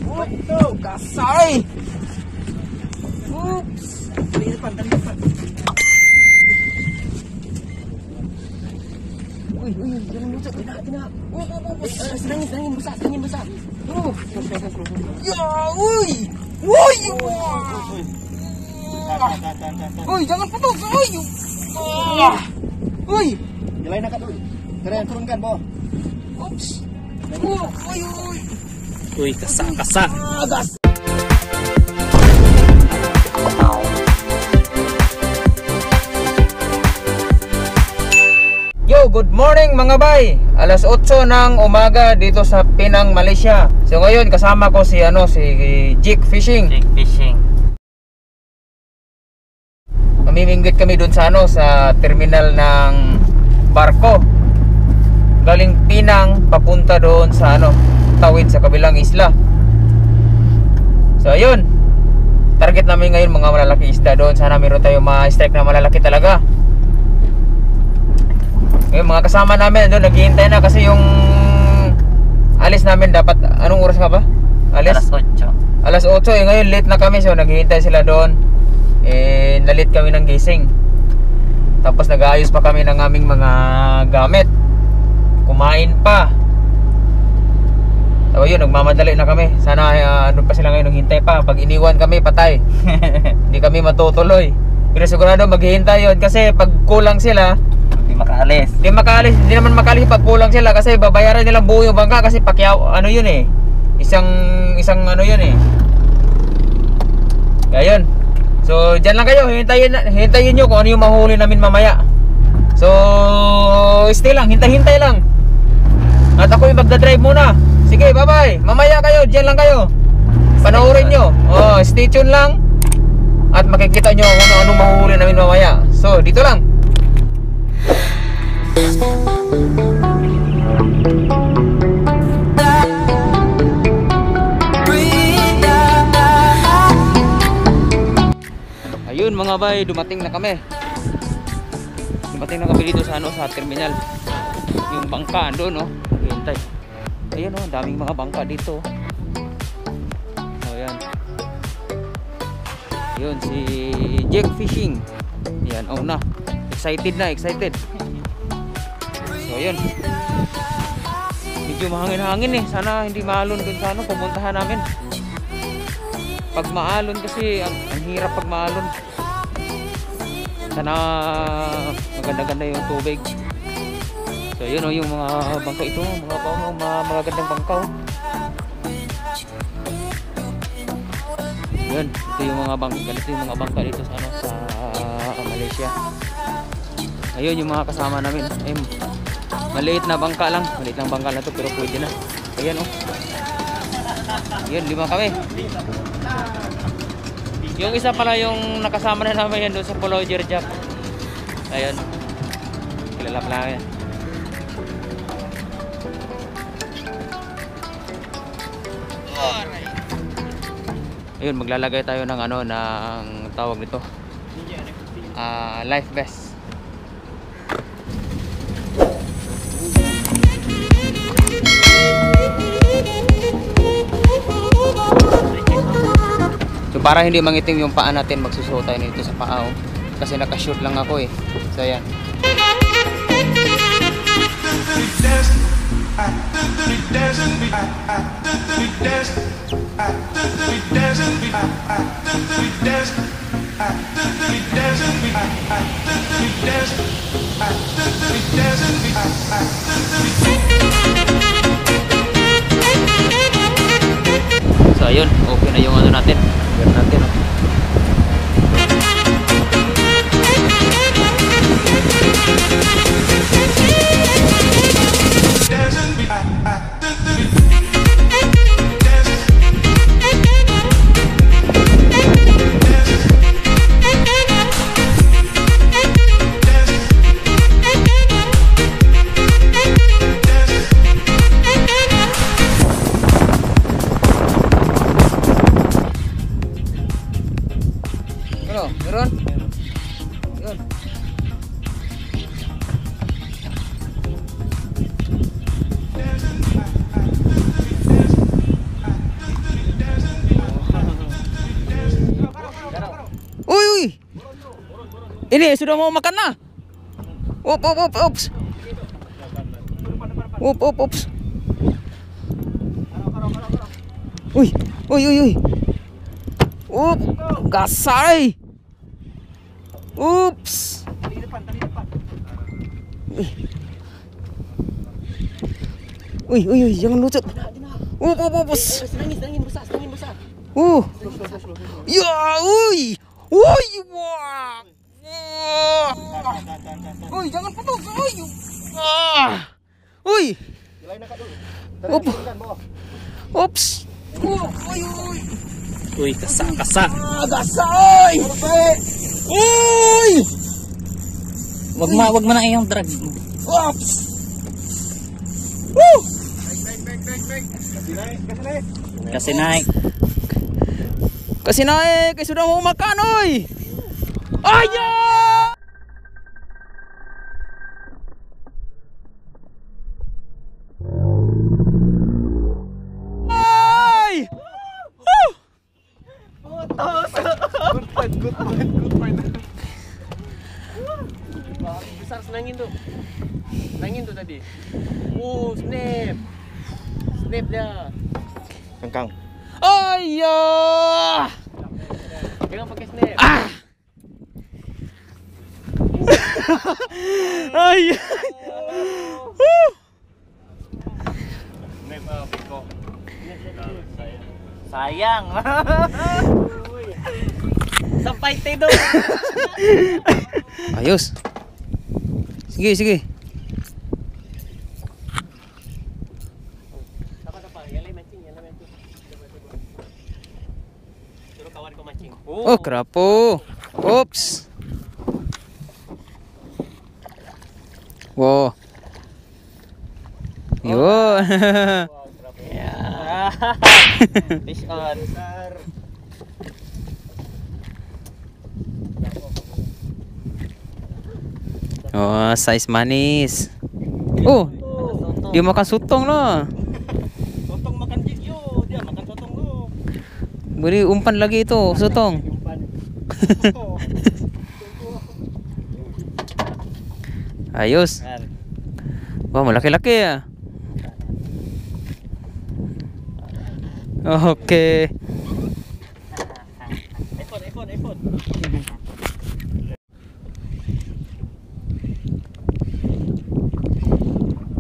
Uy. Oh, kasay. Oops. Dali depan. Uy, jangan muncul. Tidak. Sedangin besar. Ya, uy. Uy, jangan putus. Uy. Nyalain akad dulu. Kalian turunkan, Bo. Oops. Uy. Uy, kasa. Gas. Yo, good morning mga bay. Alas 8 ng umaga dito sa Penang, Malaysia. So ngayon kasama ko si Jake Fishing. Mamimingwit kami doon sa sa terminal ng barko. Galing Penang papunta doon sa tawid sa kabilang isla. So ayun. Target namin ngayon mga malalaki isda doon. Sana meron tayo ma-strike na malalaki talaga. Ngayon mga kasama namin doon naghihintay na kasi yung alis namin dapat anong oras nga ba? Alas 8. Alas 8 ngayon late na kami so naghihintay sila doon. Nalit kami ng gising. Tapos nag-aayos pa kami ng aming mga gamit. Kumain pa. So yun, nagmamadali na kami. Sana pa sila ngayon naghihintay pa. Pag iniwan kami, patay. Hindi kami matutuloy. Pero sigurado maghihintay yun kasi pag kulang sila Hindi naman makalis pag kulang sila kasi babayaran nilang buo yung bangka kasi pakyaw yun eh. Isang yun eh. Kaya yun. So diyan lang kayo, hintayin nyo kung ano yung mahuli namin mamaya. So stay lang, hintay lang. At ako yung magdadrive muna. Sige, bye-bye. Mamaya kayo, diyan lang kayo. Panoorin nyo. Stay tuned lang. At makikita nyo kung ano mahuli namin mamaya. So dito lang. Ayun mga bay, dumating na kami dito sa sa terminal. Yung bangka doon hintay. Ayun daming mga bangka dito. Ayan. Yun si Jake Fishing. Yan, na. Excited. So ayun. Medyo mahangin-hangin sana hindi maalon dun sa pupuntahan namin. Pag maalon kasi ang hirap pag maalon. Sana maganda-ganda yung tubig. So yun yung mga bangka ito, mga gandang bangka. Yun, ito yung mga bangka dito sa Malaysia. Ayun yung mga kasama namin. Maliit na bangka lang na to pero pwede na. Ayan Yun, 5 kami. Yung isa pala yung nakasama na namin yan doon sa Pulau Jerjak. Ayun. Kilala pala yan. Ayun, maglalagay tayo ng ng tawag nito. Life vest. So para hindi mangitim yung paa natin, magsusuot tayo nito sa paa kasi nakashoot lang ako eh. So ayan. So ayun, okay na yung natin. Ganun natin Ini sudah mau makan na. Ups. Ups. Uy. Gasay. Ups. Tali depan. Uy, jangan lucut. Ups. Senangin besar. Ya, uy. Wah. Uy, jangan putus. Uy. Jelain akak dulu. Up. Turunkan bawah. Ups. Uy, kasa. Gasay. Uy. Wag mo na yung drag. Ups. Woo. Kasi naik. Kasi naik, sudah mau makan, oi. Ayah. Ay. Good point. Besar senangin tuh tadi. Snap dia. Kangkang. Ayah. Jangan pakai snap. Ayah. Sayang. Sampai tidur. Ayos. Sige. Apa? Yang lain mancing. Suruh kawan kau mancing. Oh, kerapu. Ups. Wow. Yo. Ya. Fish on. Oh, size manis. Oh, dia makan sotong lah. Sotong makan yo, dia makan sotong lu. Beri umpan lagi itu sotong. Ayos. Wah, laki-laki ya. Oke. iPhone.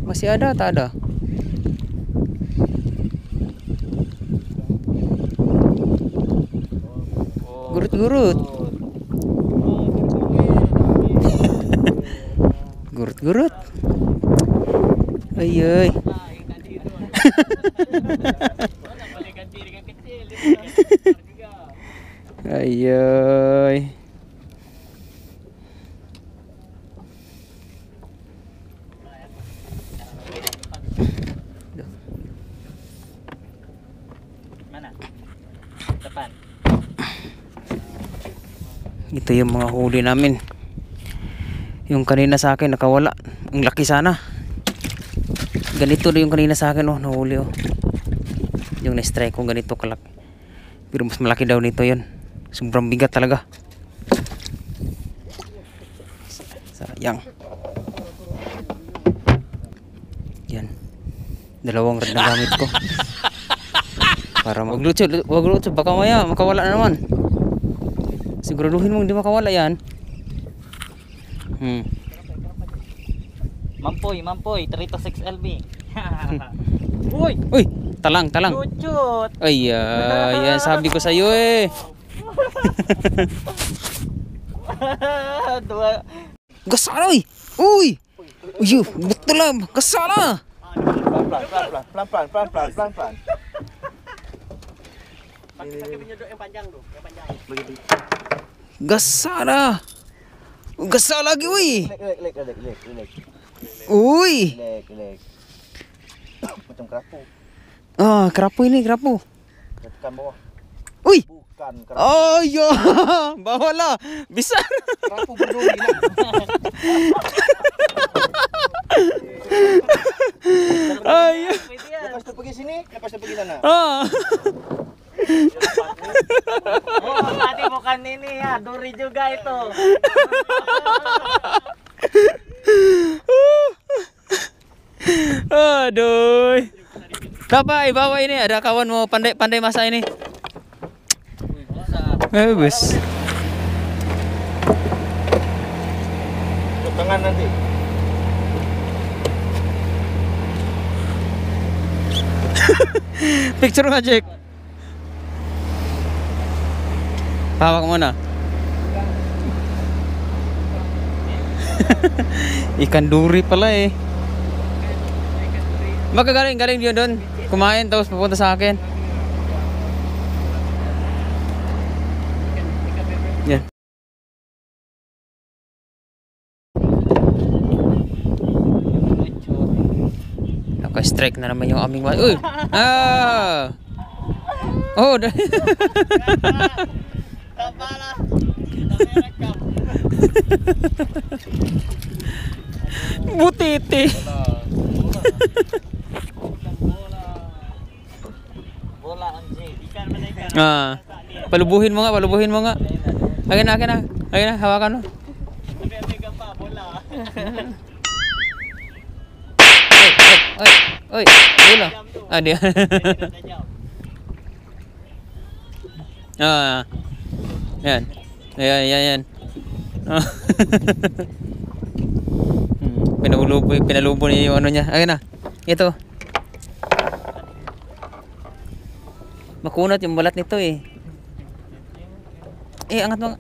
Masih ada tak ada? Gurut. Ayy. Boleh ganti dengan kecil. Ayy. Mana? Depan. Ito yung mga huli namin. Yung kanina sa akin nakawala. Ang laki sana. Ganito na yung kanina sa akin, oh, nahuli, oh. Yung na-strike ko ganito kalaki. Pero mas malaki daw nito yun. Sobrang bigat talaga. Sayang. Yan. Dalawang rod na gamit ko. Para wag lutsod, baka maya makawala na naman. Siguraduhin mo hindi makawala yan. Mampoy, 326 LB. Uy, talang. Lucut. Ay, yan sabi ko sa iyo eh. Dua. Gasala, uy. Uy, betul lah, gasala. Pelan-pelan. Pakai penyedot yang panjang tuh, yang panjang. Gasala. Gasala lagi, uy. Lek. Uy. Lek. Macam kerapu. Ah, kerapu ini, kerapu. Tekan bawah. Uy. Bukan kerapu. Oh, ya. Bawalah. Bisa. Kerapu berduri lah. Ayo. Lepas tu pergi sini, lepas tu pergi sana. Ah. Oh, tadi bukan ini ya. Duri juga itu. Aduh. Bapak, bawa ini ada kawan mau pandai masak ini. Bagus. Ke tangan nanti. Picture nga, Jack. Hawak mo na. Ikan duri pala eh. Baka galing dia doon. Kumain tapos pupunta sa akin. Yan. Naka-strike na naman yung aming Uy! Ah! Oh! Kepala. Butiti! Bola anjing. Ikan mana ikan? Ah. Palubuhin mo nga. Akin na. Hawakan mo. Ambil gambar bola. Oi, bola. Ah, dia. Ah. Yan. Yan. Ah. Pinalubo niya yung ano niya. Akin na. Ito. Makunat yung balat nito eh. Angat mo.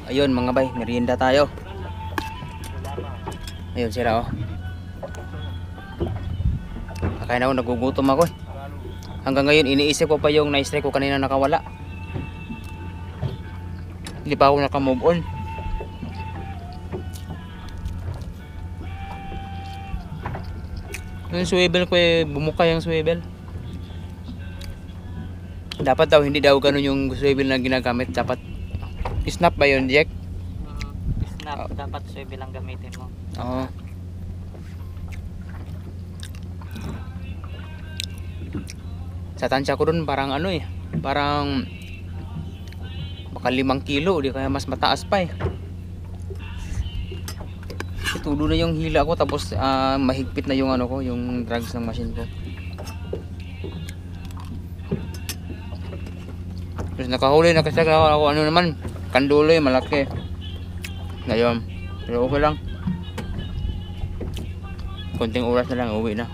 Ayun mga bay, merienda tayo. Ayun sila oh. Kaya na ako, nagugutom ako eh. Hanggang ngayon iniisip ko pa yung na-strike ko kanina nakawala. Hindi pa ako naka-move on. Yung swivel ko eh, bumuka yung swivel. Dapat daw, hindi daw ganun yung swivel na ginagamit. Dapat snap ba yun, Jack? Snap, dapat swivel lang gamitin mo. Oo. Sa tansya ko dun parang ano eh, parang baka 5 kilo, di kaya mas mataas pa eh. Tulo na yung hila ko tapos mahigpit na yung ano ko, yung drugs ng machine ko. Tapos nakahuli na kasi ako ano naman, kanduloy malaki. Ngayon, pero okay lang. Konting oras na lang, uwi na.